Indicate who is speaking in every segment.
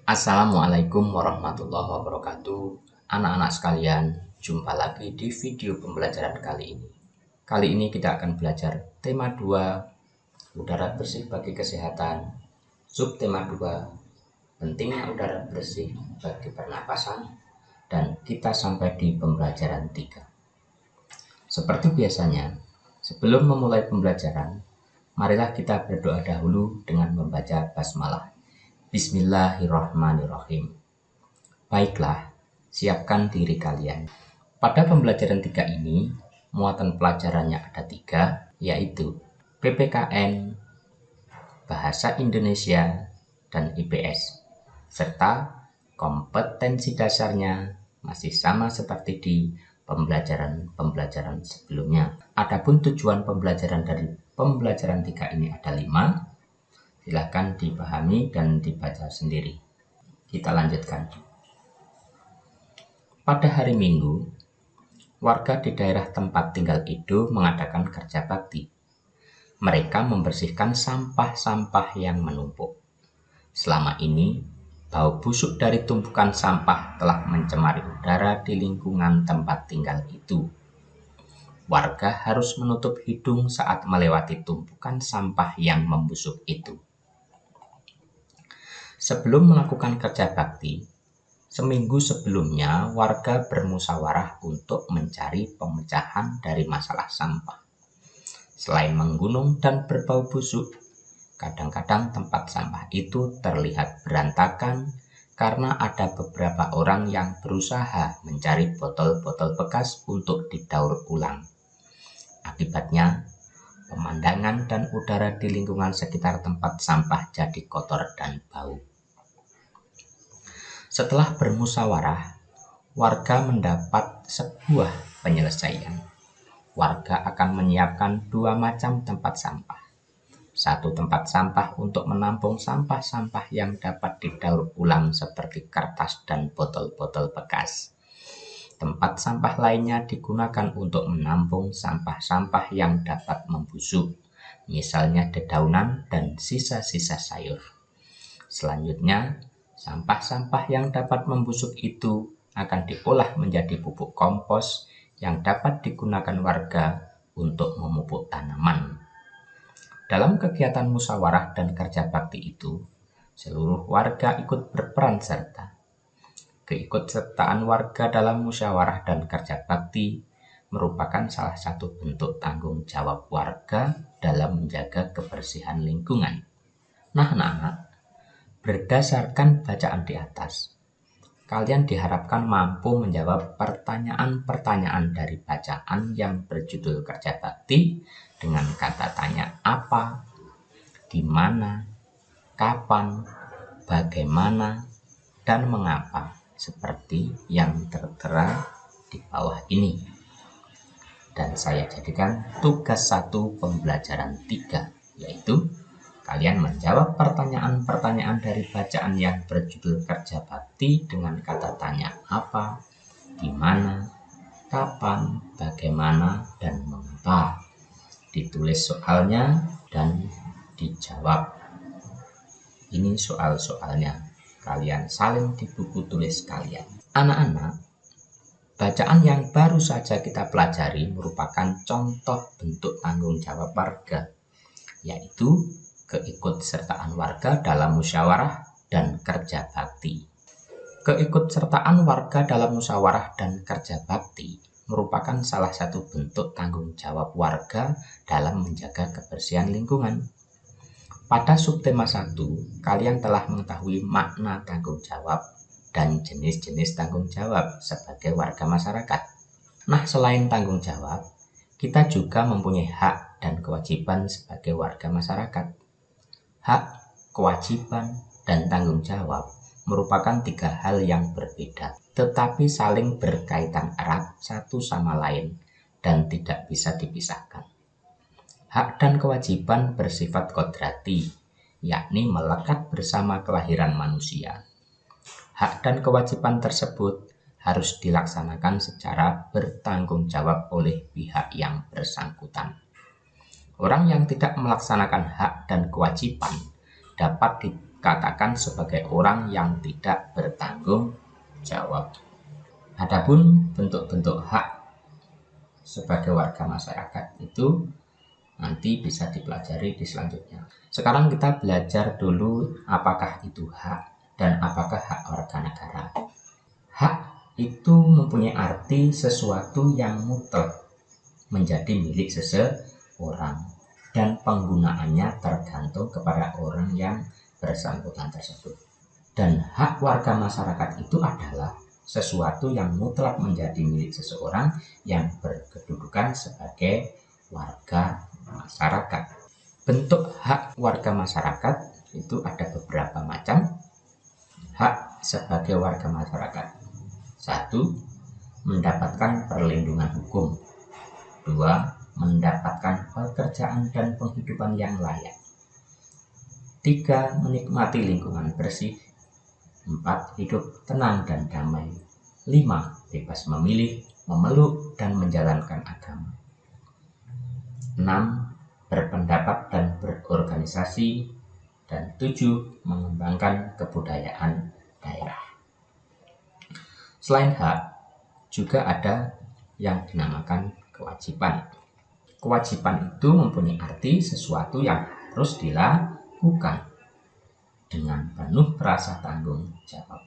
Speaker 1: Assalamualaikum warahmatullahi wabarakatuh. Anak-anak sekalian, jumpa lagi di video pembelajaran kali ini. Kali ini kita akan belajar tema 2, udara bersih bagi kesehatan. Subtema 2, pentingnya udara bersih bagi pernapasan. Dan kita sampai di pembelajaran 3. Seperti biasanya, sebelum memulai pembelajaran, marilah kita berdoa dahulu dengan membaca basmalah. Bismillahirrahmanirrahim. Baiklah, siapkan diri kalian. Pada pembelajaran 3 ini, muatan pelajarannya ada 3, yaitu PPKN, Bahasa Indonesia, dan IPS. Serta kompetensi dasarnya masih sama seperti di pembelajaran sebelumnya. Adapun tujuan pembelajaran dari pembelajaran 3 ini ada 5. Silahkan dipahami dan dibaca sendiri. Kita lanjutkan. Pada hari Minggu, warga di daerah tempat tinggal Edo mengadakan kerja bakti. Mereka membersihkan sampah-sampah yang menumpuk. Selama ini, bau busuk dari tumpukan sampah telah mencemari udara di lingkungan tempat tinggal itu. Warga harus menutup hidung saat melewati tumpukan sampah yang membusuk itu. Sebelum melakukan kerja bakti, seminggu sebelumnya warga bermusyawarah untuk mencari pemecahan dari masalah sampah. Selain menggunung dan berbau busuk, kadang-kadang tempat sampah itu terlihat berantakan karena ada beberapa orang yang berusaha mencari botol-botol bekas untuk didaur ulang. Akibatnya, pemandangan dan udara di lingkungan sekitar tempat sampah jadi kotor dan bau. Setelah bermusyawarah, warga mendapat sebuah penyelesaian. Warga akan menyiapkan 2 macam tempat sampah. Satu tempat sampah untuk menampung sampah-sampah yang dapat didaur ulang seperti kertas dan botol-botol bekas. Tempat sampah lainnya digunakan untuk menampung sampah-sampah yang dapat membusuk, misalnya dedaunan dan sisa-sisa sayur. Selanjutnya, sampah-sampah yang dapat membusuk itu akan diolah menjadi pupuk kompos yang dapat digunakan warga untuk memupuk tanaman. Dalam kegiatan musyawarah dan kerja bakti itu, seluruh warga ikut berperan serta. Keikutsertaan warga dalam musyawarah dan kerja bakti merupakan salah satu bentuk tanggung jawab warga dalam menjaga kebersihan lingkungan. Nah, anak-anak, berdasarkan bacaan di atas, kalian diharapkan mampu menjawab pertanyaan-pertanyaan dari bacaan yang berjudul kerja bakti dengan kata tanya apa, di mana, kapan, bagaimana, dan mengapa, seperti yang tertera di bawah ini. Dan saya jadikan tugas 1 pembelajaran 3, yaitu kalian menjawab pertanyaan-pertanyaan dari bacaan yang berjudul kerja bakti dengan kata tanya apa, di mana, kapan, bagaimana, dan mengapa. Ditulis soalnya dan dijawab. Ini soal-soalnya. Kalian salin di buku tulis kalian. Anak-anak, bacaan yang baru saja kita pelajari merupakan contoh bentuk tanggung jawab warga, yaitu keikutsertaan warga dalam musyawarah dan kerja bakti. Keikutsertaan warga dalam musyawarah dan kerja bakti merupakan salah satu bentuk tanggung jawab warga dalam menjaga kebersihan lingkungan. Pada subtema 1, kalian telah mengetahui makna tanggung jawab dan jenis-jenis tanggung jawab sebagai warga masyarakat. Nah, selain tanggung jawab, kita juga mempunyai hak dan kewajiban sebagai warga masyarakat. Hak, kewajiban, dan tanggung jawab merupakan 3 hal yang berbeda, tetapi saling berkaitan erat satu sama lain dan tidak bisa dipisahkan. Hak dan kewajiban bersifat kodrati, yakni melekat bersama kelahiran manusia. Hak dan kewajiban tersebut harus dilaksanakan secara bertanggung jawab oleh pihak yang bersangkutan. Orang yang tidak melaksanakan hak dan kewajiban dapat dikatakan sebagai orang yang tidak bertanggung jawab. Adapun bentuk-bentuk hak sebagai warga masyarakat itu nanti bisa dipelajari di selanjutnya. Sekarang kita belajar dulu apakah itu hak dan apakah hak warga negara. Hak itu mempunyai arti sesuatu yang mutlak menjadi milik seseorang dan penggunaannya tergantung kepada orang yang bersangkutan tersebut. Dan hak warga masyarakat itu adalah sesuatu yang mutlak menjadi milik seseorang yang berkedudukan sebagai warga masyarakat. Bentuk hak warga masyarakat itu ada beberapa macam. Hak sebagai warga masyarakat: 1. Mendapatkan perlindungan hukum. 2. Mendapatkan pekerjaan dan penghidupan yang layak. 3. Menikmati lingkungan bersih. 4. Hidup tenang dan damai. 5. Bebas memilih, memeluk, dan menjalankan agama. 6. Berpendapat dan berorganisasi. Dan 7. Mengembangkan kebudayaan daerah. Selain hak, juga ada yang dinamakan kewajiban. Kewajiban itu mempunyai arti sesuatu yang harus dilakukan dengan penuh rasa tanggung jawab.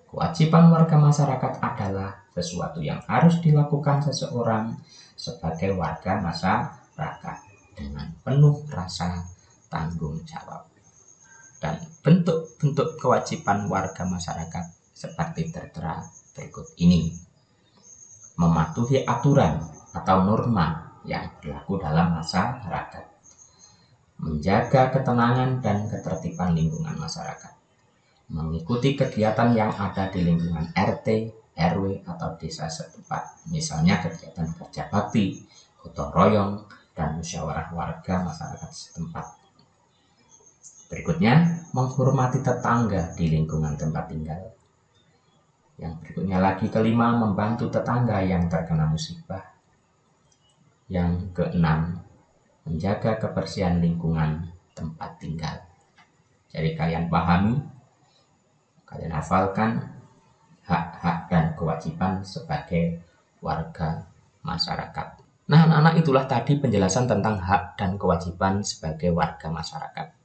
Speaker 1: Kewajiban warga masyarakat adalah sesuatu yang harus dilakukan seseorang sebagai warga masyarakat dengan penuh rasa tanggung jawab. Dan bentuk-bentuk kewajiban warga masyarakat seperti tertera berikut ini: mematuhi aturan atau norma yang berlaku dalam masyarakat, menjaga ketenangan dan ketertiban lingkungan masyarakat, mengikuti kegiatan yang ada di lingkungan RT, RW, atau desa setempat, misalnya kegiatan kerja bakti, gotong royong, dan musyawarah warga masyarakat setempat. Berikutnya, menghormati tetangga di lingkungan tempat tinggal. Yang berikutnya lagi, kelima, membantu tetangga yang terkena musibah. Yang keenam, menjaga kebersihan lingkungan tempat tinggal. Jadi kalian pahami, kalian hafalkan hak-hak dan kewajiban sebagai warga masyarakat. Nah, anak-anak, itulah tadi penjelasan tentang hak dan kewajiban sebagai warga masyarakat.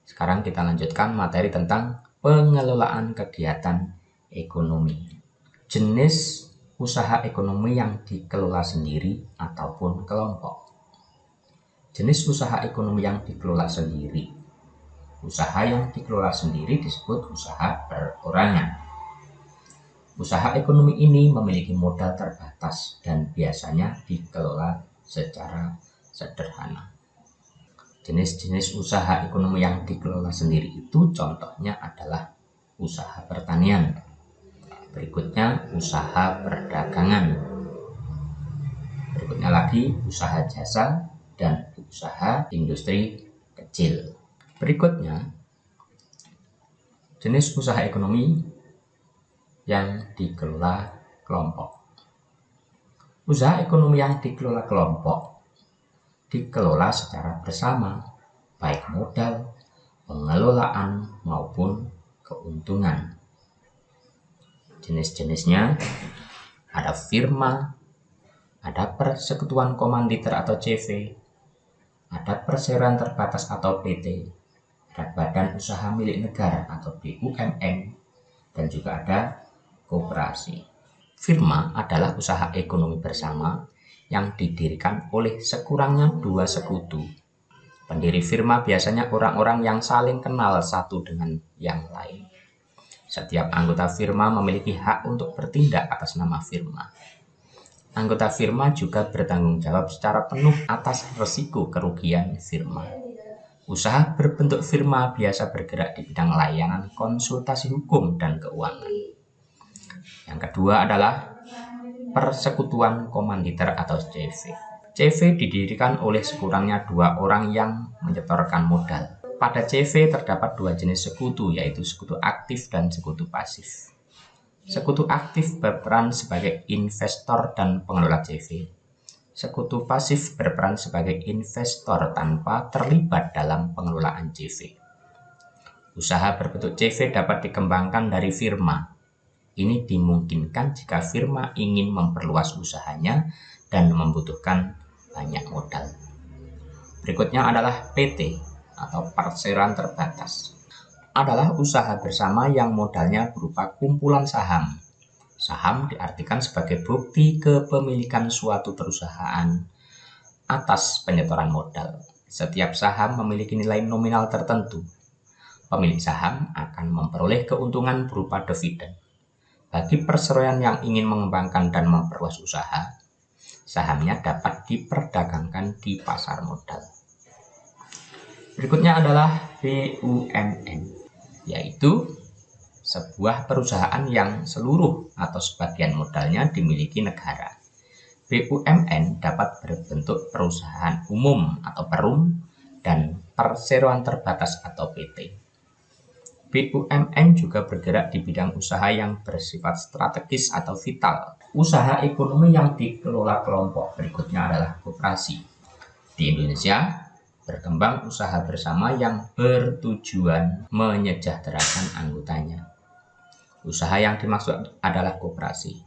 Speaker 1: Sekarang kita lanjutkan materi tentang pengelolaan kegiatan ekonomi. Jenis usaha ekonomi yang dikelola sendiri ataupun kelompok. Jenis usaha ekonomi yang dikelola sendiri. Usaha yang dikelola sendiri disebut usaha perorangan. Usaha ekonomi ini memiliki modal terbatas dan biasanya dikelola secara sederhana. Jenis-jenis usaha ekonomi yang dikelola sendiri itu contohnya adalah usaha pertanian. Berikutnya usaha perdagangan. Berikutnya lagi usaha jasa dan usaha industri kecil. Berikutnya jenis usaha ekonomi yang dikelola kelompok. Usaha ekonomi yang dikelola kelompok dikelola secara bersama, baik modal, pengelolaan, maupun keuntungan. Jenis-jenisnya ada firma, ada persekutuan komanditer atau CV, ada perseroan terbatas atau PT, ada badan usaha milik negara atau BUMN, dan juga ada koperasi. Firma adalah usaha ekonomi bersama yang didirikan oleh sekurangnya 2 sekutu. Pendiri firma biasanya orang-orang yang saling kenal satu dengan yang lain. Setiap anggota firma memiliki hak untuk bertindak atas nama firma. Anggota firma juga bertanggung jawab secara penuh atas risiko kerugian firma. Usaha berbentuk firma biasa bergerak di bidang layanan, konsultasi hukum, dan keuangan. Yang kedua adalah persekutuan komanditer atau CV. CV didirikan oleh sekurangnya 2 orang yang menyetorkan modal. Pada CV terdapat 2 jenis sekutu, yaitu sekutu aktif dan sekutu pasif. Sekutu aktif berperan sebagai investor dan pengelola CV. Sekutu pasif berperan sebagai investor tanpa terlibat dalam pengelolaan CV. Usaha berbentuk CV dapat dikembangkan dari firma. Ini dimungkinkan jika firma ingin memperluas usahanya dan membutuhkan banyak modal. Berikutnya adalah PT atau perseroan terbatas. Adalah usaha bersama yang modalnya berupa kumpulan saham. Saham diartikan sebagai bukti kepemilikan suatu perusahaan atas penyetoran modal. Setiap saham memiliki nilai nominal tertentu. Pemilik saham akan memperoleh keuntungan berupa dividen. Bagi perseroan yang ingin mengembangkan dan memperluas usaha, sahamnya dapat diperdagangkan di pasar modal. Berikutnya adalah BUMN, yaitu sebuah perusahaan yang seluruh atau sebagian modalnya dimiliki negara. BUMN dapat berbentuk perusahaan umum atau perum dan perseroan terbatas atau PT. BUMN juga bergerak di bidang usaha yang bersifat strategis atau vital. Usaha ekonomi yang dikelola kelompok berikutnya adalah koperasi. Di Indonesia, berkembang usaha bersama yang bertujuan menyejahterakan anggotanya. Usaha yang dimaksud adalah koperasi.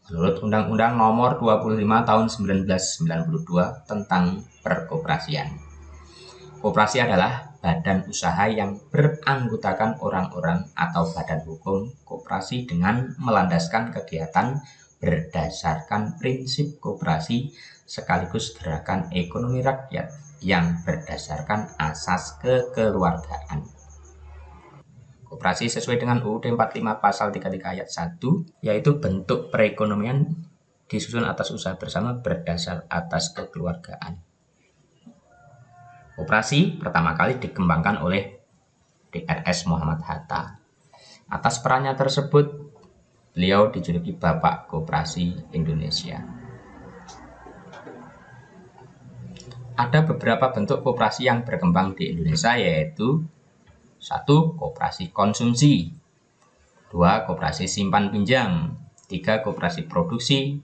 Speaker 1: Menurut Undang-Undang Nomor 25 Tahun 1992 tentang Perkoperasian. Koperasi adalah badan usaha yang beranggotakan orang-orang atau badan hukum koperasi dengan melandaskan kegiatan berdasarkan prinsip koperasi sekaligus gerakan ekonomi rakyat yang berdasarkan asas kekeluargaan. Koperasi sesuai dengan UUD 45 pasal 33 ayat 1, yaitu bentuk perekonomian disusun atas usaha bersama berdasar atas kekeluargaan. Koperasi pertama kali dikembangkan oleh DRS Muhammad Hatta. Atas perannya tersebut, beliau dijuluki Bapak Koperasi Indonesia. Ada beberapa bentuk koperasi yang berkembang di Indonesia, yaitu 1. Koperasi konsumsi, 2. Koperasi simpan pinjam, 3. Koperasi produksi,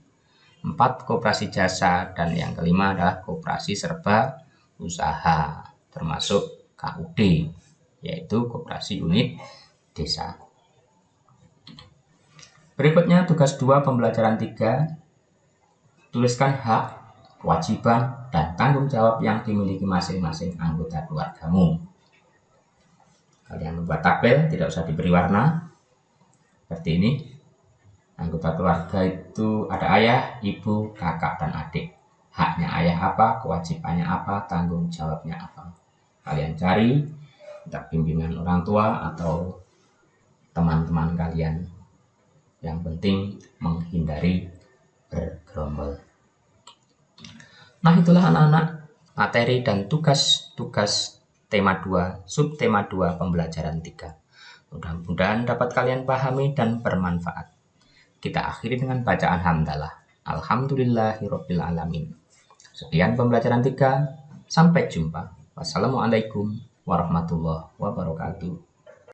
Speaker 1: 4. Koperasi jasa, dan yang kelima adalah koperasi serba usaha, termasuk KUD, yaitu koperasi unit desa. Berikutnya tugas 2 pembelajaran 3, tuliskan hak, kewajiban, dan tanggung jawab yang dimiliki masing-masing anggota keluargamu. Kalian membuat tabel, tidak usah diberi warna. Seperti ini. Anggota keluarga itu ada ayah, ibu, kakak, dan adik. Haknya ayah apa, kewajibannya apa, tanggung jawabnya apa. Kalian cari, minta bimbingan orang tua atau teman-teman kalian. Yang penting menghindari bergerombol. Nah, itulah anak-anak materi dan tugas-tugas tema 2, subtema 2 pembelajaran 3. Mudah-mudahan dapat kalian pahami dan bermanfaat. Kita akhiri dengan bacaan hamdalah. Alhamdulillahirabbil alamin. Sekian pembelajaran 3. Sampai jumpa. Wassalamualaikum warahmatullahi wabarakatuh.